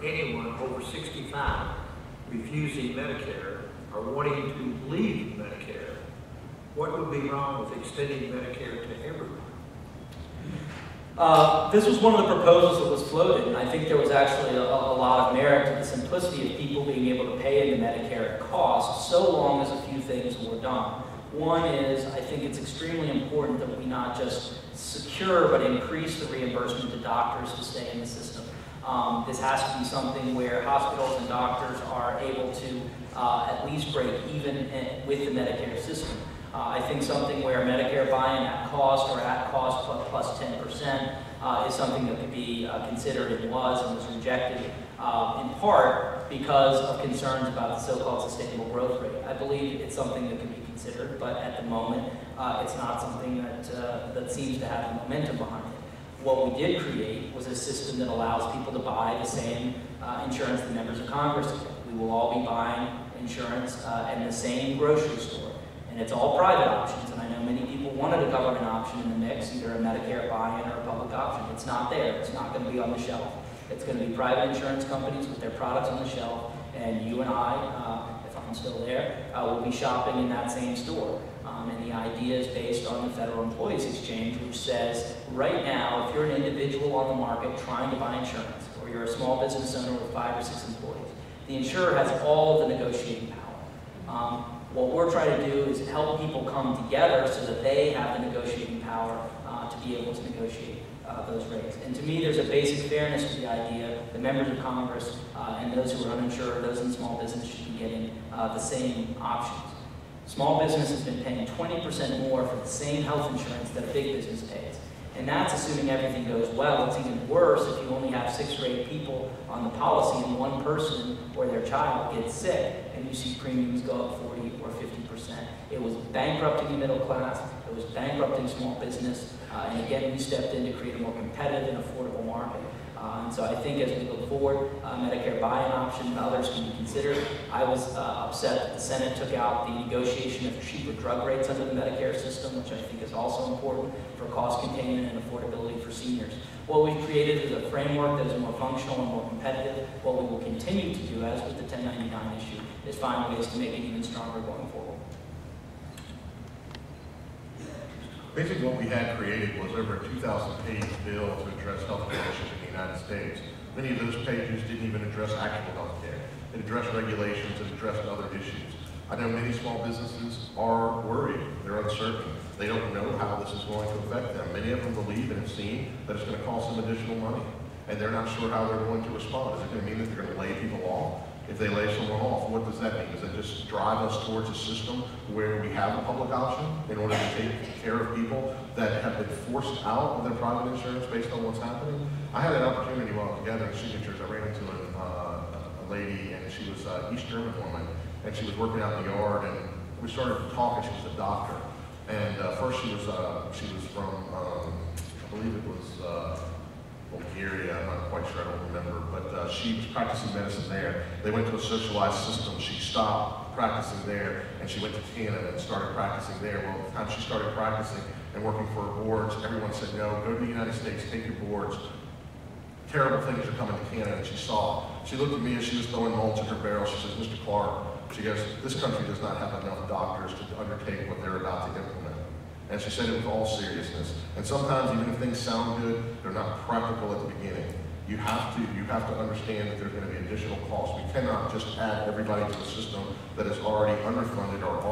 anyone over 65 refusing Medicare or wanting to leave Medicare, what would be wrong with extending Medicare to everyone? This was one of the proposals that was floated, and I think there was actually a lot of merit to the simplicity of people being able to pay into Medicare at cost, so long as a few things were done. One is, I think it's extremely important that we not just secure, but increase the reimbursement to doctors to stay in the system. This has to be something where hospitals and doctors are able to at least break even with the Medicare system. I think something where Medicare buy-in at cost or at cost plus 10% is something that could be considered and was rejected in part because of concerns about the so-called sustainable growth rate. I believe it's something that can be considered, but at the moment it's not something that seems to have momentum behind it. What we did create was a system that allows people to buy the same insurance that members of Congress get. We will all be buying insurance in the same grocery store. And it's all private options, and I know many people wanted a government option in the mix, either a Medicare buy-in or a public option. It's not there. It's not going to be on the shelf. It's going to be private insurance companies with their products on the shelf, and you and I, if I'm still there, will be shopping in that same store. And the idea is based on the Federal Employees Exchange, which says, right now, if you're an individual on the market trying to buy insurance, or you're a small business owner with 5 or 6 employees, the insurer has all of the negotiating power. What we're trying to do is help people come together so that they have the negotiating power to be able to negotiate those rates. And to me, there's a basic fairness to the idea that members of Congress and those who are uninsured, those in small business, should be getting the same options. Small business has been paying 20% more for the same health insurance that a big business pays. And that's assuming everything goes well. It's even worse if you only have 6 or 8 people on the policy and one person or their child gets sick and you see premiums go up 40 or 50%. It was bankrupting the middle class. It was bankrupting small business. And again, we stepped in to create a more competitive and affordable market. And so I think as we look forward, Medicare buy-in option and others can be considered. I was upset that the Senate took out the negotiation of cheaper drug rates under the Medicare system, which I think is also important for cost containment and affordability for seniors. What we've created is a framework that is more functional and more competitive. What we will continue to do, as with the 1099 issue, is find ways to make it even stronger going forward. Basically what we had created was over a 2,000-page bill to address health care issues in the United States. Many of those pages didn't even address actual health care. It addressed regulations, it addressed other issues. I know many small businesses are worried, they're uncertain. They don't know how this is going to affect them. Many of them believe and have seen that it's going to cost them additional money, and they're not sure how they're going to respond. Is it going to mean that they're going to lay people off? If they lay someone off, what does that mean? Does it just drive us towards a system where we have a public option in order to take care of people that have been forced out of their private insurance based on what's happening? I had an opportunity while I was gathering signatures. I ran into a lady, and she was an East German woman, and she was working out in the yard, and we started talking. She was a doctor, and first she was from, I believe it was Bulgaria, I'm not quite sure, I don't remember, but she was practicing medicine there. They went to a socialized system. She stopped practicing there, and she went to Canada and started practicing there. Well, at the time she started practicing and working for her boards, everyone said, no, go to the United States, take your boards. Terrible things are coming to Canada, and she saw it. She looked at me as she was throwing mulch in her barrel. She says, Mr. Clark, she goes, this country does not have enough doctors to undertake what they're about to implement. And she said it with all seriousness. And sometimes, even if things sound good, they're not practical at the beginning. You have to understand that there's going to be additional costs. We cannot just add everybody to a system that is already underfunded or